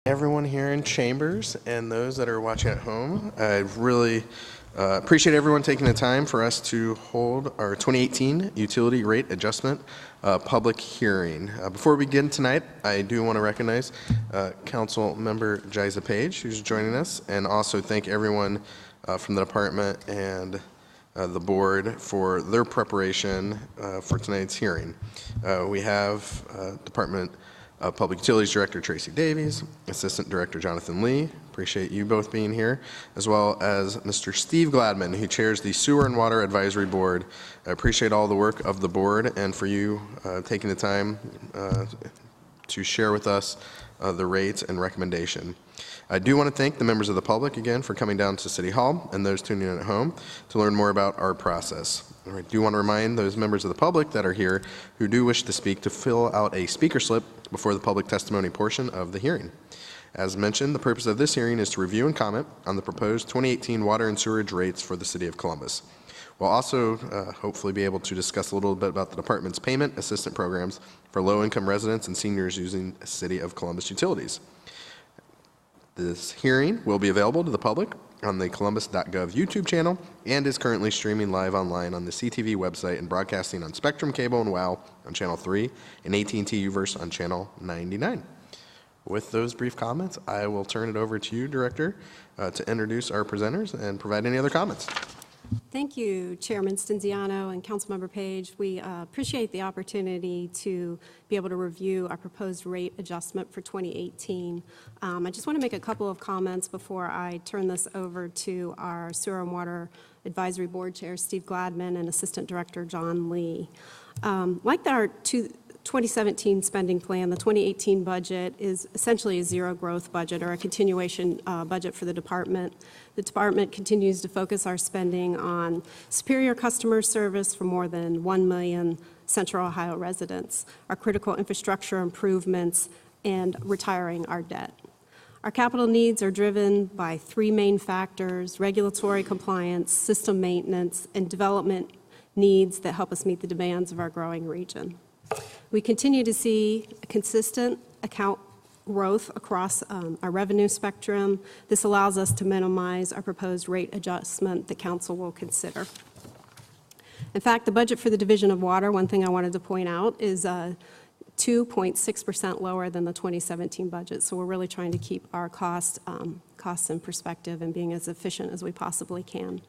Everyone here in chambers and those that are watching at home, I really appreciate everyone taking the time for us to hold our 2018 utility rate adjustment public hearing. Before we begin tonight, I do want to recognize Council Member Jiza Page, who's joining us, and also thank everyone from the department and the board for their preparation for tonight's hearing. We have Department Public Utilities Director Tracy Davies, Assistant Director Jonathan Lee, appreciate you both being here, as well as Mr. Steve Gladman, who chairs the Sewer and Water Advisory Board. I appreciate all the work of the board and for you taking the time to share with us the rates and recommendation. I do want to thank the members of the public again for coming down to City Hall and those tuning in at home to learn more about our process. I do want to remind those members of the public that are here who do wish to speak to fill out a speaker slip before the public testimony portion of the hearing. As mentioned, the purpose of this hearing is to review and comment on the proposed 2018 water and sewerage rates for the City of Columbus. We'll also hopefully be able to discuss a little bit about the department's payment assistance programs for low-income residents and seniors using City of Columbus utilities. This hearing will be available to the public on the columbus.gov YouTube channel and is currently streaming live online on the CTV website and broadcasting on Spectrum Cable and WOW on Channel 3 and AT&T Uverse on Channel 99. With those brief comments, I will turn it over to you, Director, to introduce our presenters and provide any other comments. Thank you, Chairman Stinziano and Councilmember Page. We appreciate the opportunity to be able to review our proposed rate adjustment for 2018. I just want to make a couple of comments before I turn this over to our Sewer and Water Advisory Board Chair, Steve Gladman, and Assistant Director, John Lee. Like our 2017 spending plan, the 2018 budget is essentially a zero growth budget or a continuation budget for the department. The department continues to focus our spending on superior customer service for more than 1 million Central Ohio residents, our critical infrastructure improvements, and retiring our debt. Our capital needs are driven by three main factors: regulatory compliance, system maintenance, and development needs that help us meet the demands of our growing region. We continue to see a consistent account growth across our revenue spectrum. This allows us to minimize our proposed rate adjustment that Council will consider. In fact, the budget for the Division of Water, one thing I wanted to point out, is 2.6% lower than the 2017 budget. So we're really trying to keep our costs in perspective and being as efficient as we possibly can.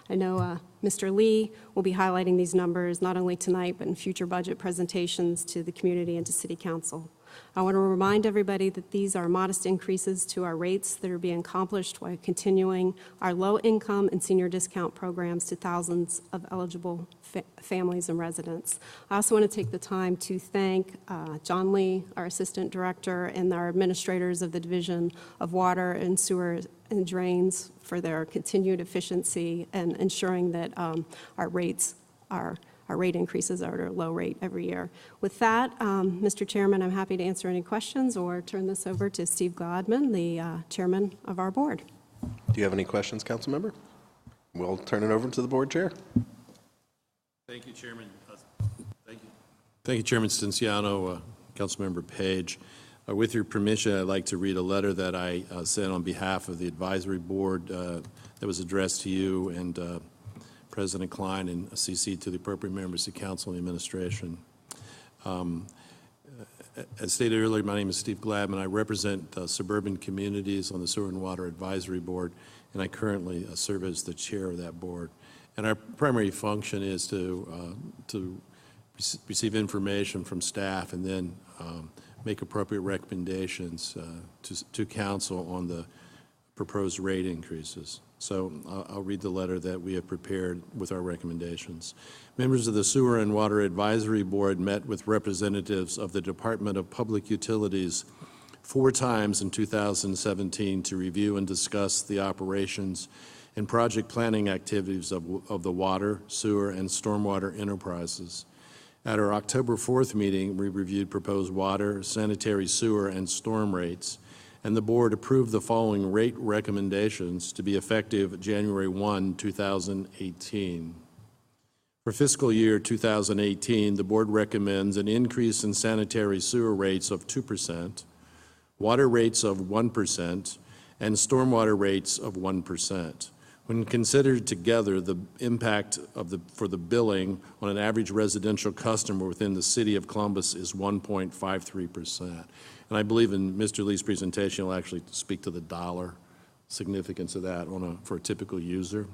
I know Mr. Lee will be highlighting these numbers not only tonight but in future budget presentations to the community and to City Council. I want to remind everybody that these are modest increases to our rates that are being accomplished while continuing our low-income and senior discount programs to thousands of eligible families and residents. I also want to take the time to thank John Lee, our Assistant Director, and our administrators of the Division of Water and Sewer and Drains for their continued efficiency and ensuring that our rate increases are at a low rate every year. With that, Mr. Chairman, I'm happy to answer any questions or turn this over to Steve Gladman, the chairman of our board. Do you have any questions, Council Member? We'll turn it over to the board chair. Thank you, Chairman. Thank you, Chairman Stinziano, Councilmember Page. With your permission, I'd like to read a letter that I sent on behalf of the advisory board that was addressed to you and President Klein and CC to the appropriate members of council and administration. As stated earlier, my name is Steve Gladman. I represent suburban communities on the Sewer and Water Advisory Board, and I currently serve as the chair of that board. And our primary function is to receive information from staff and then make appropriate recommendations to council on the proposed rate increases. So I'll read the letter that we have prepared with our recommendations. Members of the Sewer and Water Advisory Board met with representatives of the Department of Public Utilities 4 times in 2017 to review and discuss the operations and project planning activities of the water, sewer, and stormwater enterprises. At our October 4th meeting, we reviewed proposed water, sanitary sewer, and storm rates, and the board approved the following rate recommendations to be effective January 1, 2018. For fiscal year 2018, the board recommends an increase in sanitary sewer rates of 2%, water rates of 1%, and stormwater rates of 1%. When considered together, the impact for the billing on an average residential customer within the city of Columbus is 1.53%. And I believe in Mr. Lee's presentation, he'll actually speak to the dollar significance of that for a typical user.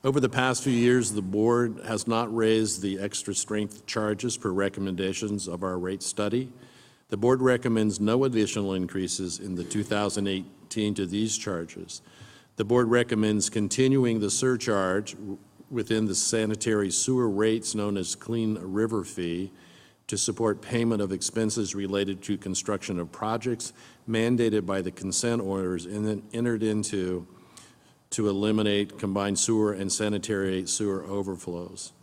Over the past few years, the board has not raised the extra strength charges per recommendations of our rate study. The board recommends no additional increases in the 2018 to these charges. The board recommends continuing the surcharge within the sanitary sewer rates known as Clean River Fee to support payment of expenses related to construction of projects mandated by the consent orders and then entered into to eliminate combined sewer and sanitary sewer overflows.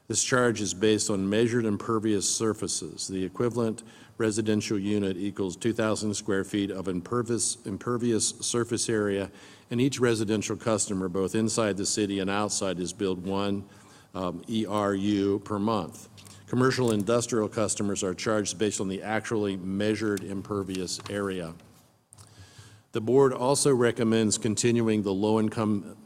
This charge is based on measured impervious surfaces. The equivalent residential unit equals 2,000 square feet of impervious surface area, and each residential customer, both inside the city and outside, is billed one ERU per month. Commercial and industrial customers are charged based on the actually measured impervious area. The board also recommends continuing the low-income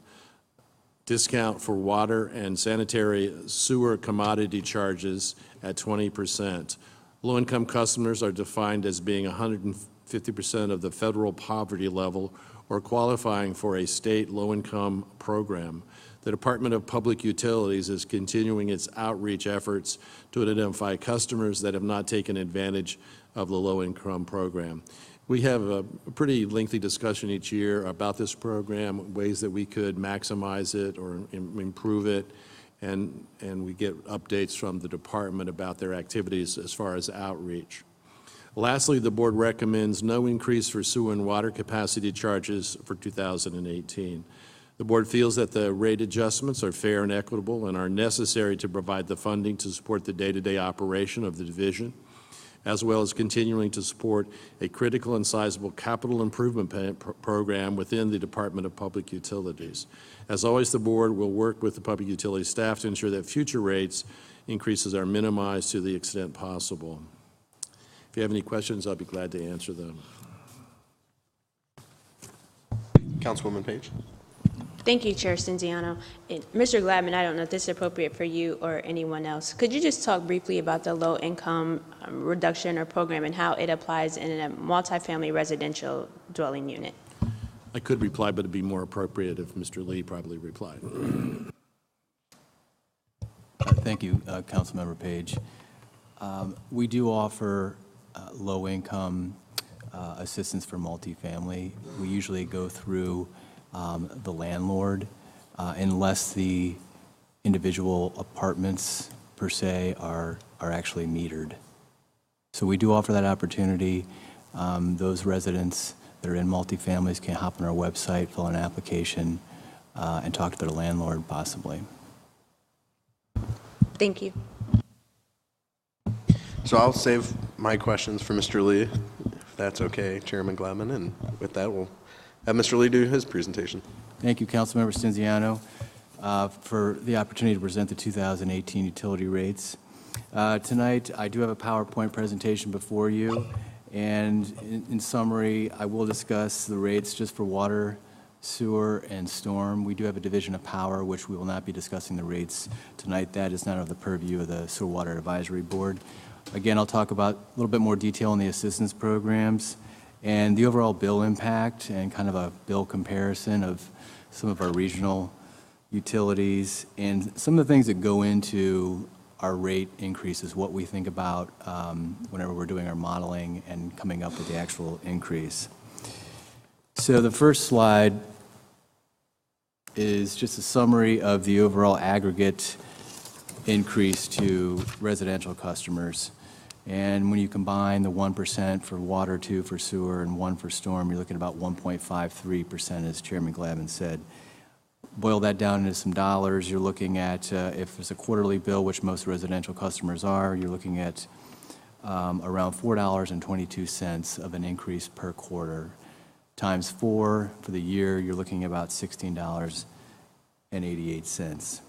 discount for water and sanitary sewer commodity charges at 20%. Low-income customers are defined as being 150% of the federal poverty level or qualifying for a state low-income program. The Department of Public Utilities is continuing its outreach efforts to identify customers that have not taken advantage of the low-income program. We have a pretty lengthy discussion each year about this program, ways that we could maximize it or improve it, and we get updates from the department about their activities as far as outreach. Lastly, the board recommends no increase for sewer and water capacity charges for 2018. The board feels that the rate adjustments are fair and equitable and are necessary to provide the funding to support the day-to-day operation of the division, as well as continuing to support a critical and sizable capital improvement program within the Department of Public Utilities. As always, the board will work with the public utility staff to ensure that future rates increases are minimized to the extent possible. If you have any questions, I'll be glad to answer them. Councilwoman Page. Thank you, Chair Stinziano. Mr. Gladman, I don't know if this is appropriate for you or anyone else. Could you just talk briefly about the low-income reduction or program and how it applies in a multifamily residential dwelling unit? I could reply, but it'd be more appropriate if Mr. Lee probably replied. Thank you, Councilmember Page. We do offer low-income assistance for multifamily. We usually go through the landlord, unless the individual apartments per se are actually metered. So we do offer that opportunity. Those residents that are in multifamilies can hop on our website, fill an application, and talk to their landlord possibly. Thank you. So I'll save my questions for Mr. Lee, if that's okay, Chairman Gladman, and with that, we'll have Mr. Lee do his presentation. Thank you, Councilmember Stinziano, for the opportunity to present the 2018 utility rates. Tonight, I do have a PowerPoint presentation before you, and in summary, I will discuss the rates just for water, sewer, and storm. We do have a division of power, which we will not be discussing the rates tonight. That is not of the purview of the Sewer Water Advisory Board. Again, I'll talk about a little bit more detail on the assistance programs and the overall bill impact and kind of a bill comparison of some of our regional utilities and some of the things that go into our rate increases, what we think about whenever we're doing our modeling and coming up with the actual increase. So the first slide is just a summary of the overall aggregate increase to residential customers. And when you combine the 1% for water, 2 for sewer, and 1 for storm, you're looking at about 1.53%, as Chairman Glavin said. Boil that down into some dollars, you're looking at, if it's a quarterly bill, which most residential customers are, you're looking at around $4.22 of an increase per quarter. Times 4 for the year, you're looking at about $16.88.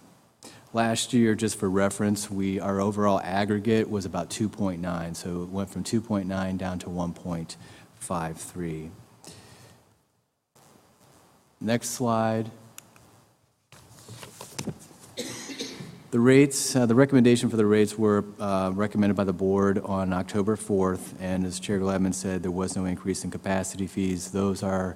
Last year, just for reference, our overall aggregate was about 2.9, so it went from 2.9 down to 6.53. Next slide. The rates, the recommendation for the rates were recommended by the board on October 4th, and as Chair Gladman said, there was no increase in capacity fees. Those are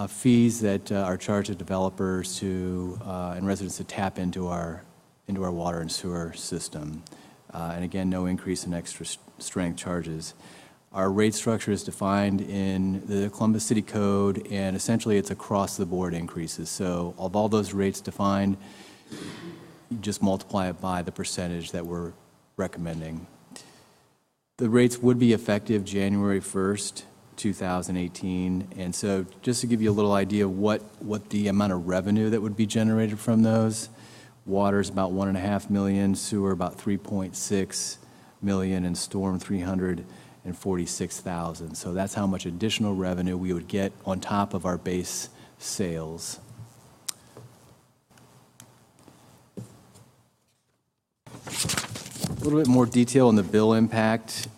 fees that are charged to developers to and residents to tap into our water and sewer system. And again, no increase in extra strength charges. Our rate structure is defined in the Columbus City Code, and essentially it's across the board increases. So of all those rates defined, you just multiply it by the percentage that we're recommending. The rates would be effective January 1st, 2018. And so just to give you a little idea of what the amount of revenue that would be generated from those, water is about $1.5 million, sewer about $3.6 million, and storm $346,000. So that's how much additional revenue we would get on top of our base sales. A little bit more detail on the bill impact,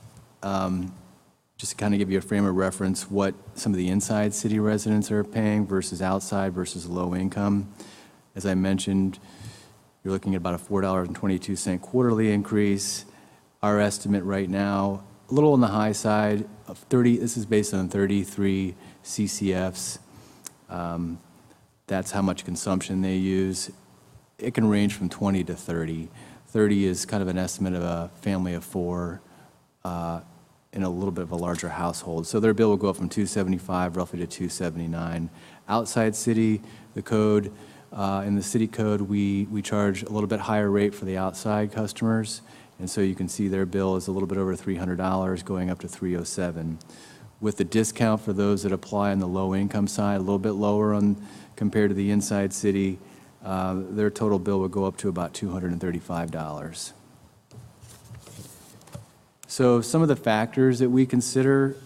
just to kind of give you a frame of reference what some of the inside city residents are paying versus outside versus low income. As I mentioned, you're looking at about a $4.22 quarterly increase. Our estimate right now, a little on the high side of 30, this is based on 33 CCFs. That's how much consumption they use. It can range from 20 to 30. 30 is kind of an estimate of a family of four in a little bit of a larger household. So their bill will go up from $275 roughly to $279. Outside city, the code, in the city code, we charge a little bit higher rate for the outside customers. And so you can see their bill is a little bit over $300 going up to $307. With the discount for those that apply on the low income side, a little bit lower on compared to the inside city, their total bill would go up to about $235. So some of the factors that we consider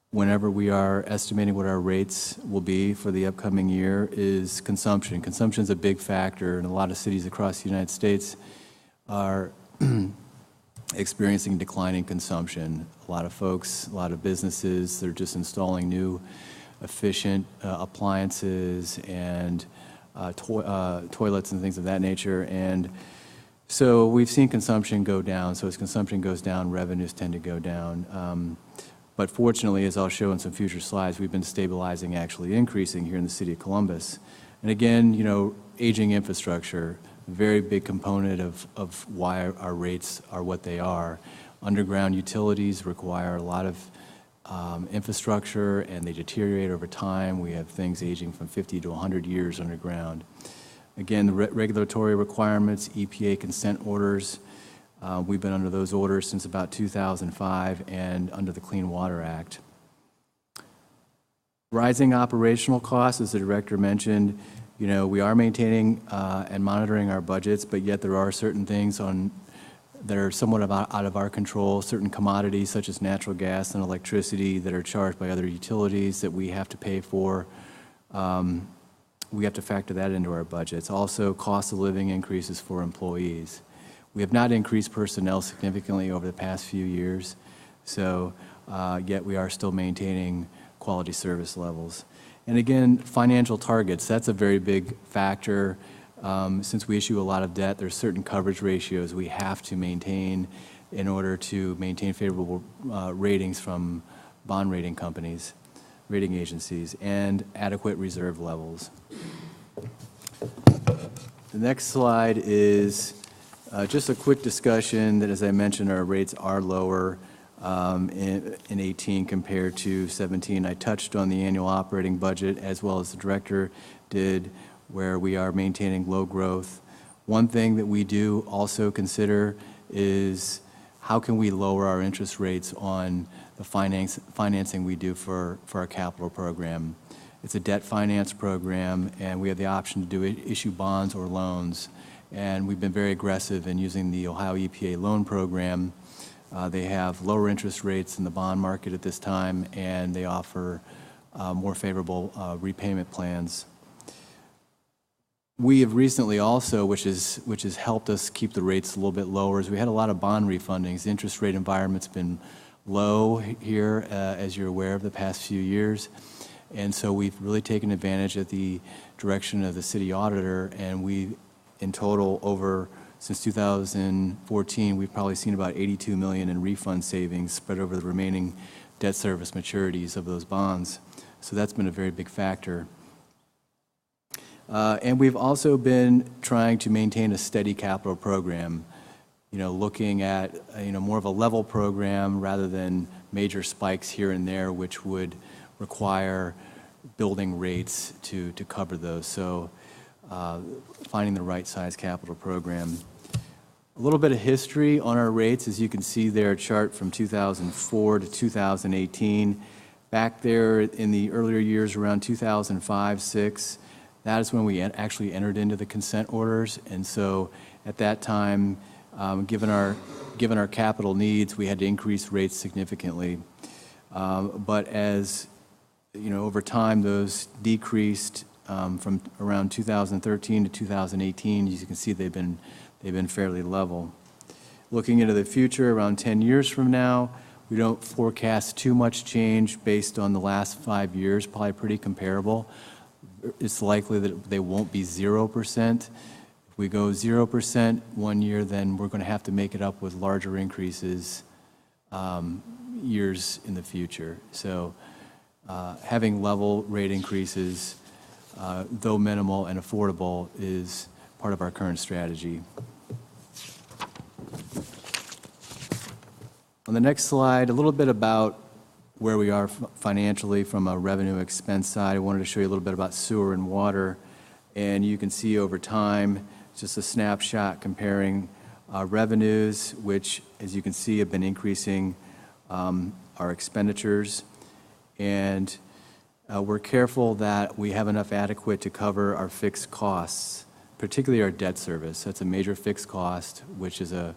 whenever we are estimating what our rates will be for the upcoming year is consumption. Consumption is a big factor, and a lot of cities across the United States are experiencing declining consumption. A lot of folks, a lot of businesses, they're just installing new efficient appliances and toilets and things of that nature. And so we've seen consumption go down. So as consumption goes down, revenues tend to go down. But fortunately, as I'll show in some future slides, we've been stabilizing, actually increasing here in the city of Columbus. And again, you know, aging infrastructure, very big component of why our rates are what they are. Underground utilities require a lot of infrastructure, and they deteriorate over time. We have things aging from 50 to 100 years underground. Again, the regulatory requirements, EPA consent orders, we've been under those orders since about 2005 and under the Clean Water Act. Rising operational costs, as the director mentioned, you know, we are maintaining and monitoring our budgets, but yet there are certain things that are somewhat out of our control, certain commodities such as natural gas and electricity that are charged by other utilities that we have to pay for. We have to factor that into our budgets. Also, cost of living increases for employees. We have not increased personnel significantly over the past few years, so yet we are still maintaining quality service levels. And again, financial targets, that's a very big factor. Since we issue a lot of debt, there's certain coverage ratios we have to maintain in order to maintain favorable ratings from bond rating companies, rating agencies, and adequate reserve levels. The next slide is just a quick discussion that, as I mentioned, our rates are lower in 18 compared to 17. I touched on the annual operating budget as well as the director did, where we are maintaining low growth. One thing that we do also consider is how can we lower our interest rates on the financing we do for our capital program. It's a debt finance program, and we have the option to issue bonds or loans. And we've been very aggressive in using the Ohio EPA loan program. They have lower interest rates in the bond market at this time, and they offer more favorable repayment plans. We have recently also, which has helped us keep the rates a little bit lower, is we had a lot of bond refundings. The interest rate environment's been low here, as you're aware, of the past few years. And so we've really taken advantage of the direction of the city auditor, and we, in total, since 2014, we've probably seen about $82 million in refund savings spread over the remaining debt service maturities of those bonds. So that's been a very big factor. And we've also been trying to maintain a steady capital program, looking at, more of a level program rather than major spikes here and there, which would require building rates to cover those. So finding the right size capital program. A little bit of history on our rates, as you can see there, a chart from 2004 to 2018. Back there in the earlier years, around 2005-06, that is when we actually entered into the consent orders. And so at that time, given our capital needs, we had to increase rates significantly. But as over time, those decreased from around 2013 to 2018. As you can see, they've been fairly level. Looking into the future, around 10 years from now, we don't forecast too much change based on the last 5 years, probably pretty comparable. It's likely that they won't be 0%. If we go 0% one year, then we're going to have to make it up with larger increases years in the future. So having level rate increases, though minimal and affordable, is part of our current strategy. On the next slide, a little bit about where we are financially from a revenue expense side. I wanted to show you a little bit about sewer and water. And you can see over time, just a snapshot comparing revenues, which, as you can see, have been increasing our expenditures. And we're careful that we have enough adequate to cover our fixed costs, particularly our debt service. That's a major fixed cost, which is a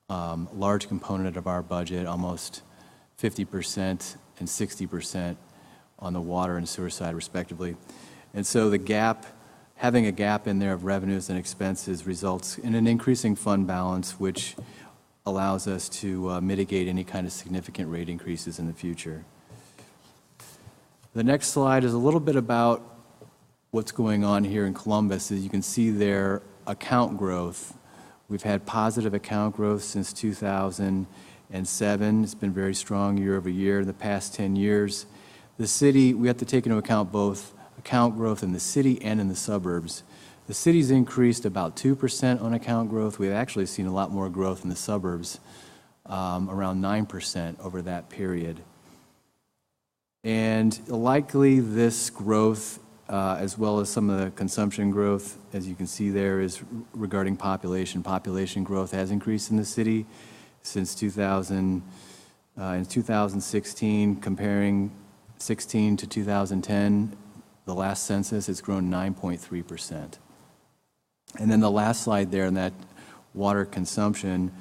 large component of our budget, almost 50% and 60% on the water and sewer side, respectively. And so the gap, having a gap in there of revenues and expenses, results in an increasing fund balance, which allows us to mitigate any kind of significant rate increases in the future. The next slide is a little bit about what's going on here in Columbus. As you can see there, account growth. We've had positive account growth since 2007. It's been very strong year over year in the past 10 years. The city, we have to take into account both account growth in the city and in the suburbs. The city's increased about 2% on account growth. We've actually seen a lot more growth in the suburbs, around 9% over that period. And likely this growth, as well as some of the consumption growth, as you can see there, is regarding population. Population growth has increased in the city since 2000. In 2016, comparing 16 to 2010, the last census, it's grown 9.3%. And then the last slide there, in that water consumption,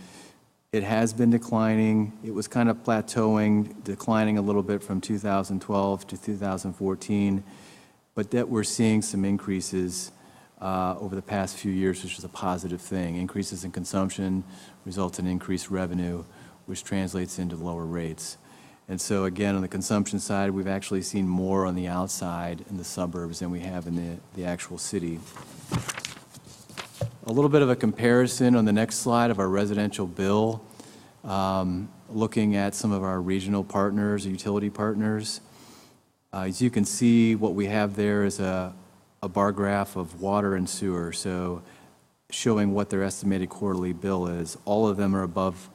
it has been declining. It was kind of plateauing, declining a little bit from 2012 to 2014, but that we're seeing some increases over the past few years, which is a positive thing. Increases in consumption result in increased revenue, which translates into lower rates. And so again, on the consumption side, we've actually seen more on the outside in the suburbs than we have in the actual city. A little bit of a comparison on the next slide of our residential bill, looking at some of our regional partners, utility partners. As you can see, what we have there is a bar graph of water and sewer, so showing what their estimated quarterly bill is. All of them are above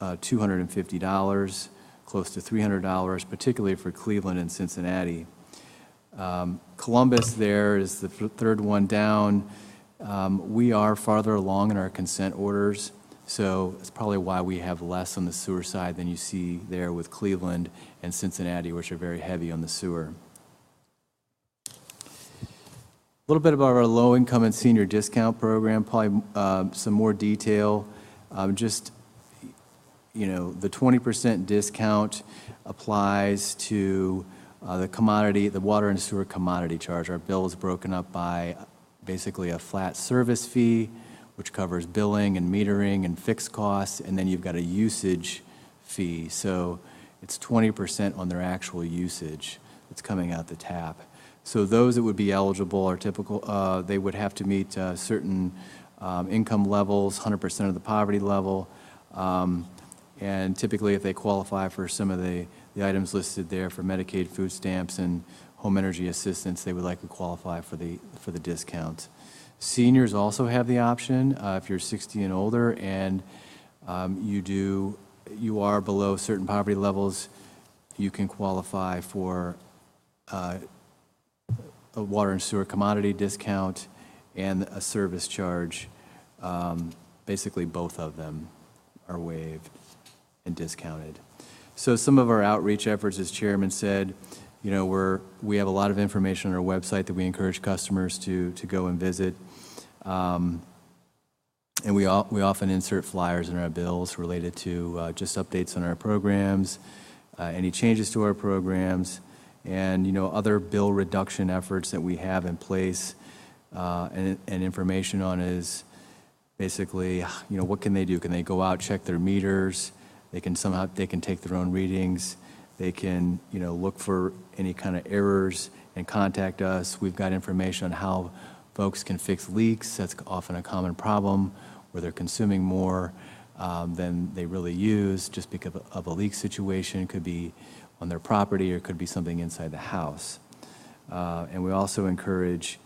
$250, close to $300, particularly for Cleveland and Cincinnati. Columbus there is the third one down. We are farther along in our consent orders, so it's probably why we have less on the sewer side than you see there with Cleveland and Cincinnati, which are very heavy on the sewer. A little bit about our low-income and senior discount program, probably some more detail. Just, the 20% discount applies to the water and sewer commodity charge. Our bill is broken up by basically a flat service fee, which covers billing and metering and fixed costs, and then you've got a usage fee. So it's 20% on their actual usage that's coming out the tap. So those that would be eligible are typical, they would have to meet certain income levels, 100% of the poverty level, and typically if they qualify for some of the items listed there for Medicaid, food stamps, and home energy assistance, they would likely qualify for the discount. Seniors also have the option, if you're 60 and older and you are below certain poverty levels, you can qualify for a water and sewer commodity discount and a service charge. Basically, both of them are waived and discounted. So some of our outreach efforts, as Chairman said, you know, we have a lot of information on our website that we encourage customers to go and visit. And we often insert flyers in our bills related to just updates on our programs, any changes to our programs, and, you know, other bill reduction efforts that we have in place. And information on is basically, you know, what can they do? Can they go out, check their meters? They can take their own readings. They can, you know, look for any kind of errors and contact us. We've got information on how folks can fix leaks. That's often a common problem where they're consuming more than they really use just because of a leak situation. It could be on their property or it could be something inside the house. And we also encourage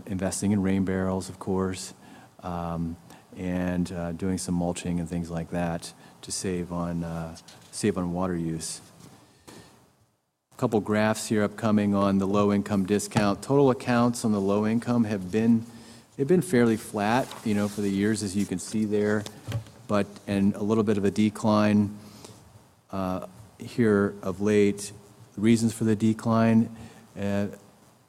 investing in rain barrels, of course, and doing some mulching and things like that to save on water use. A couple graphs here upcoming on the low-income discount. Total accounts on the low income they've been fairly flat, you know, for the years, as you can see there, and a little bit of a decline here of late. The reasons for the decline,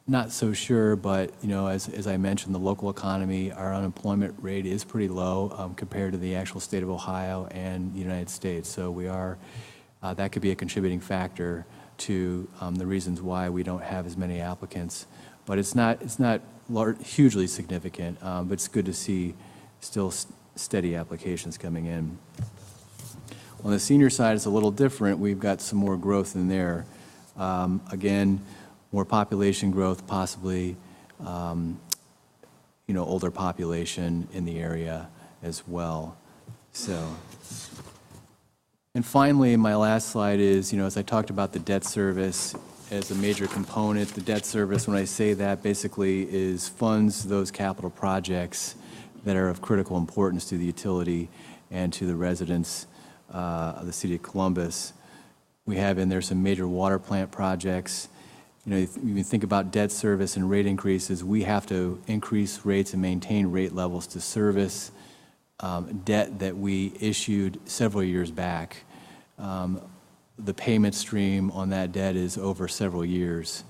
not so sure, but, you know, as I mentioned, the local economy, our unemployment rate is pretty low compared to the actual state of Ohio and the United States. So that could be a contributing factor to the reasons why we don't have as many applicants. But it's not hugely significant, but it's good to see still steady applications coming in. On the senior side, it's a little different. We've got some more growth in there. Again, more population growth, possibly, you know, older population in the area as well. So, and finally, my last slide is, you know, as I talked about the debt service as a major component, the debt service, when I say that, basically funds those capital projects that are of critical importance to the utility and to the residents of the city of Columbus. We have in there some major water plant projects. You know, if you think about debt service and rate increases, we have to increase rates and maintain rate levels to service debt that we issued several years back. The payment stream on that debt is over several years,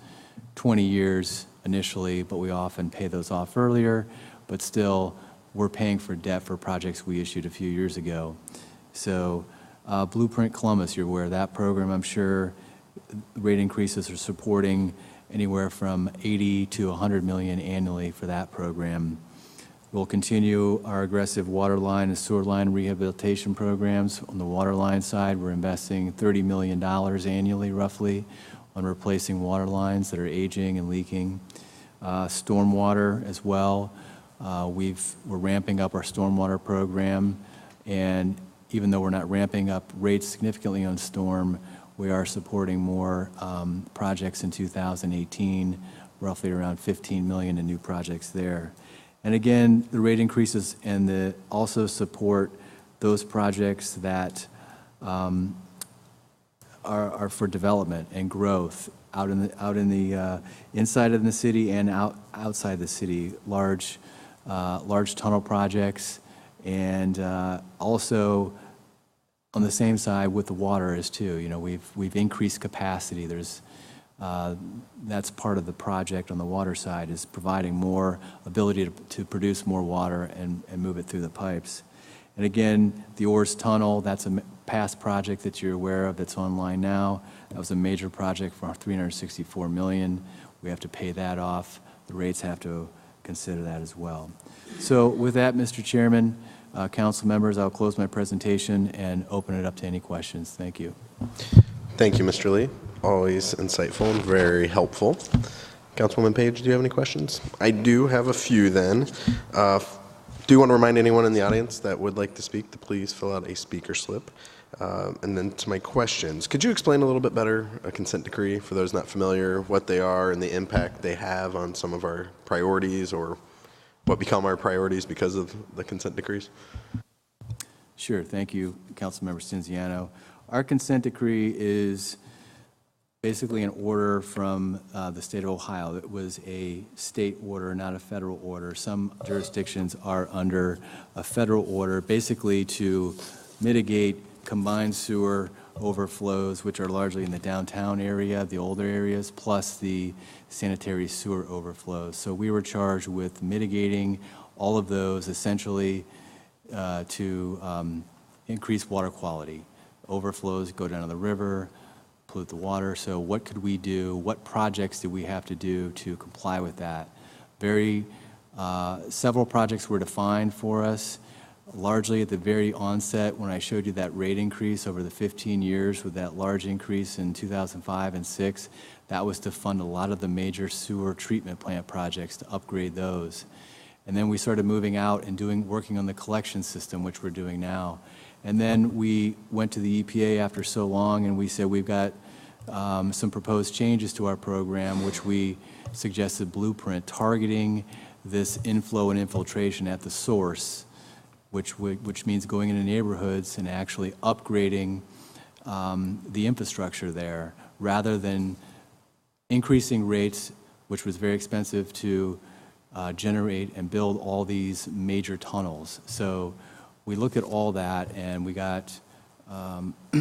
20 years initially, but we often pay those off earlier, but still we're paying for debt for projects we issued a few years ago. So Blueprint Columbus, you're aware of that program, I'm sure. Rate increases are supporting anywhere from 80 to 100 million annually for that program. We'll continue our aggressive water line and sewer line rehabilitation programs. On the water line side, we're investing $30 million annually, roughly, on replacing water lines that are aging and leaking. Stormwater as well. We're ramping up our stormwater program, and even though we're not ramping up rates significantly on storm, we are supporting more projects in 2018, roughly around 15 million in new projects there. And again, the rate increases and also support those projects that are for development and growth out in the inside of the city and outside the city, large tunnel projects, and also on the same side with the water as too. You know, we've increased capacity. That's part of the project on the water side, is providing more ability to produce more water and move it through the pipes. And again, the Orrs Tunnel, that's a past project that you're aware of that's online now. That was a major project for $364 million. We have to pay that off. The rates have to consider that as well. So with that, Mr. Chairman, Council members, I'll close my presentation and open it up to any questions. Thank you. Thank you, Mr. Lee. Always insightful and very helpful. Councilwoman Page, do you have any questions? I do have a few then. Do want to remind anyone in the audience that would like to speak to please fill out a speaker slip. And then to my questions, could you explain a little bit better a consent decree for those not familiar, what they are and the impact they have on some of our priorities or what become our priorities because of the consent decrees? Sure. Thank you, Councilmember Stinziano. Our consent decree is basically an order from the state of Ohio. It was a state order, not a federal order. Some jurisdictions are under a federal order, basically to mitigate combined sewer overflows, which are largely in the downtown area, the older areas, plus the sanitary sewer overflows. So we were charged with mitigating all of those, essentially to increase water quality. Overflows go down to the river, pollute the water. So what could we do? What projects did we have to do to comply with that? Several projects were defined for us. Largely at the very onset, when I showed you that rate increase over the 15 years with that large increase in 2005 and 6, that was to fund a lot of the major sewer treatment plant projects to upgrade those. And then we started moving out and working on the collection system, which we're doing now. And then we went to the EPA after so long, and we said we've got some proposed changes to our program, which we suggested blueprint targeting this inflow and infiltration at the source, which means going into neighborhoods and actually upgrading the infrastructure there, rather than increasing rates, which was very expensive to generate and build all these major tunnels. So we looked at all that, and we got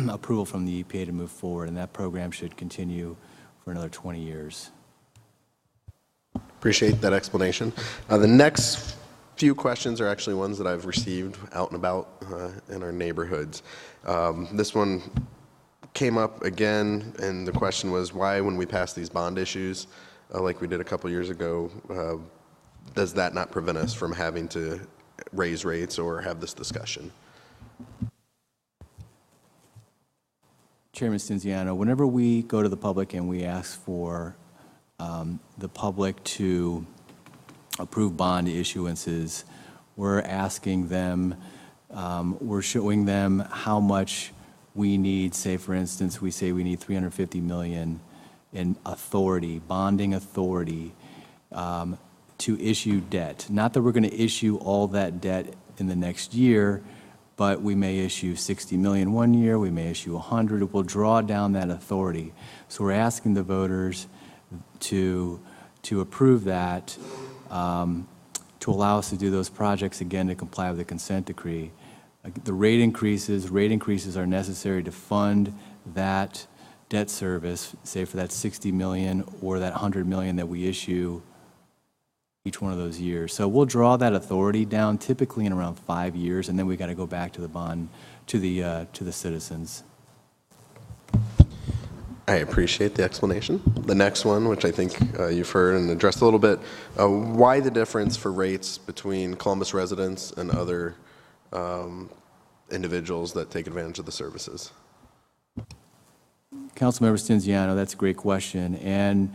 approval from the EPA to move forward, and that program should continue for another 20 years. Appreciate that explanation. The next few questions are actually ones that I've received out and about in our neighborhoods. This one came up again, and the question was why, when we pass these bond issues, like we did a couple years ago, does that not prevent us from having to raise rates or have this discussion? Chairman Stinziano, whenever we go to the public and we ask for the public to approve bond issuances, we're asking them, we're showing them how much we need. Say, for instance, we say we need $350 million in authority, bonding authority, to issue debt. Not that we're going to issue all that debt in the next year, but we may issue $60 million one year, we may issue 100. We'll draw down that authority. So we're asking the voters to approve that, to allow us to do those projects again to comply with the consent decree. The rate increases are necessary to fund that debt service, say for that $60 million or that $100 million that we issue each one of those years. So we'll draw that authority down typically in around 5 years, and then we got to go back to the bond, to the citizens. I appreciate the explanation. The next one, which I think you've heard and addressed a little bit, why the difference for rates between Columbus residents and other individuals that take advantage of the services? Councilmember Stinziano, that's a great question. And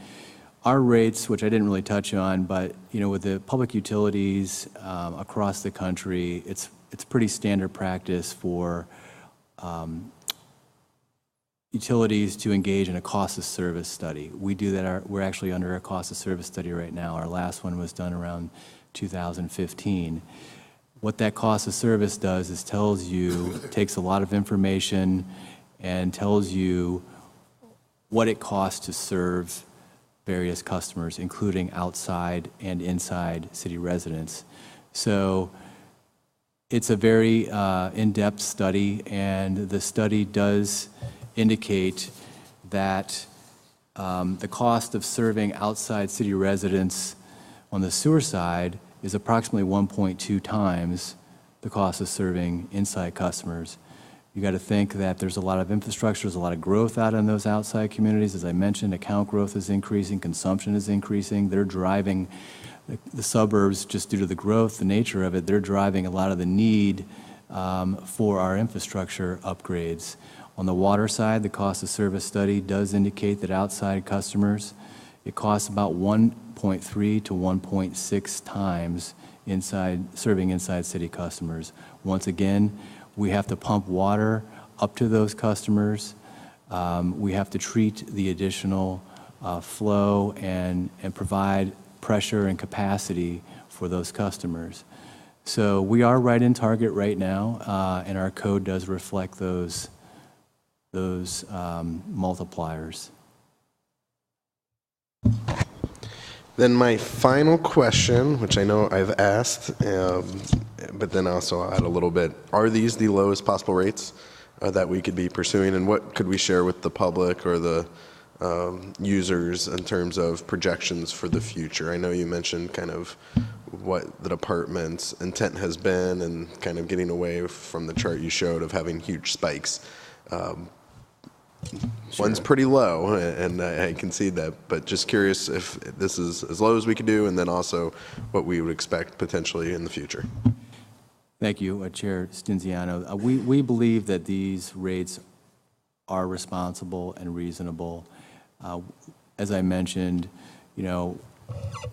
our rates, which I didn't really touch on, but with the public utilities across the country, it's pretty standard practice for utilities to engage in a cost of service study. We do that. We're actually under a cost of service study right now. Our last one was done around 2015. What that cost of service does is takes a lot of information and tells you what it costs to serve various customers, including outside and inside city residents. So it's a very in-depth study, and the study does indicate that the cost of serving outside city residents on the sewer side is approximately 1.2 times the cost of serving inside customers. You got to think that there's a lot of infrastructure, there's a lot of growth out in those outside communities. As I mentioned, account growth is increasing, consumption is increasing. They're driving the suburbs, just due to the growth, the nature of it, they're driving a lot of the need for our infrastructure upgrades. On the water side, the cost of service study does indicate that outside customers, it costs about 1.3 to 1.6 times serving inside city customers. Once again, we have to pump water up to those customers. We have to treat the additional flow and provide pressure and capacity for those customers. So we are right in target right now, and our code does reflect those multipliers. Then my final question, which I know I've asked, but then also I'll add a little bit, are these the lowest possible rates that we could be pursuing, and what could we share with the public or the users in terms of projections for the future? I know you mentioned kind of what the department's intent has been and kind of getting away from the chart you showed of having huge spikes. One's pretty low, and I concede that, but just curious if this is as low as we could do, and then also what we would expect potentially in the future. Thank you, Chair Stinziano. We believe that these rates are responsible and reasonable. As I mentioned,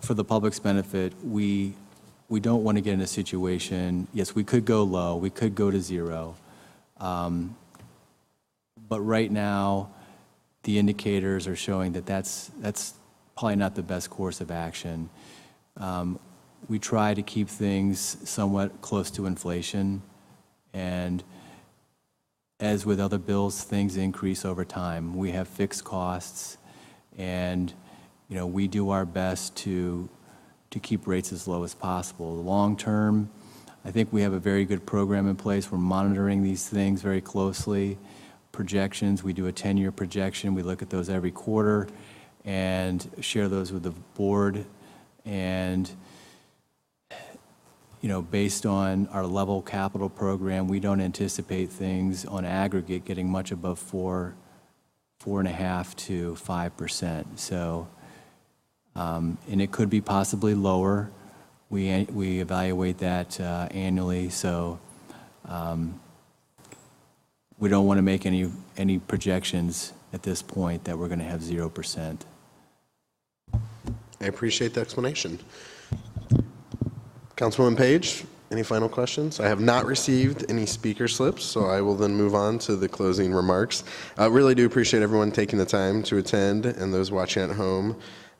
for the public's benefit, we don't want to get in a situation, yes, we could go low, we could go to zero, but right now, the indicators are showing that that's probably not the best course of action. We try to keep things somewhat close to inflation, and as with other bills, things increase over time. We have fixed costs, and we do our best to keep rates as low as possible. Long term, I think we have a very good program in place. We're monitoring these things very closely. Projections, we do a 10-year projection. We look at those every quarter and share those with the board. And based on our level capital program, we don't anticipate things on aggregate getting much above 4.5% to 5%. So, and it could be possibly lower. We evaluate that annually. So. We don't want to make any projections at this point that we're going to have 0%. I appreciate the explanation. Councilwoman Page, any final questions? I have not received any speaker slips, so I will then move on to the closing remarks. I really do appreciate everyone taking the time to attend and those watching at home.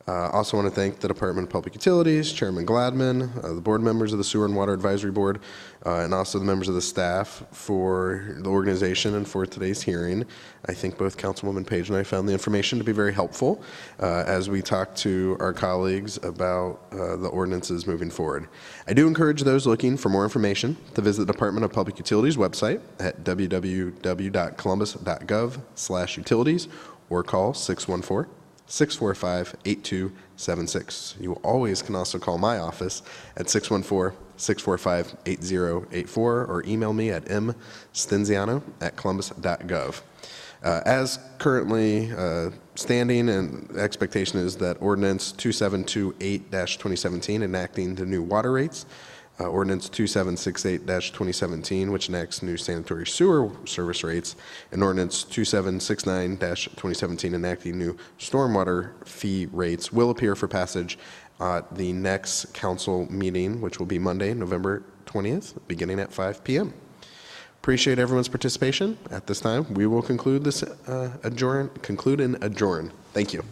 Also want to thank the Department of Public Utilities, Chairman Gladman, the board members of the Sewer and Water Advisory Board, and also the members of the staff for the organization and for today's hearing. I think both Councilwoman Page and I found the information to be very helpful as we talk to our colleagues about the ordinances moving forward. I do encourage those looking for more information to visit the Department of Public Utilities website at www.columbus.gov/utilities or call 614-645-8276. You always can also call my office at 614-645-8084 or email me at mstinziano@columbus.gov. As currently standing, and the expectation is that Ordinance 2728-2017 enacting the new water rates, Ordinance 2768-2017, which enacts new sanitary sewer service rates, and Ordinance 2769-2017 enacting new stormwater fee rates will appear for passage at the next council meeting, which will be Monday, November 20th, beginning at 5 p.m. Appreciate everyone's participation. At this time, we will conclude and adjourn. Thank you.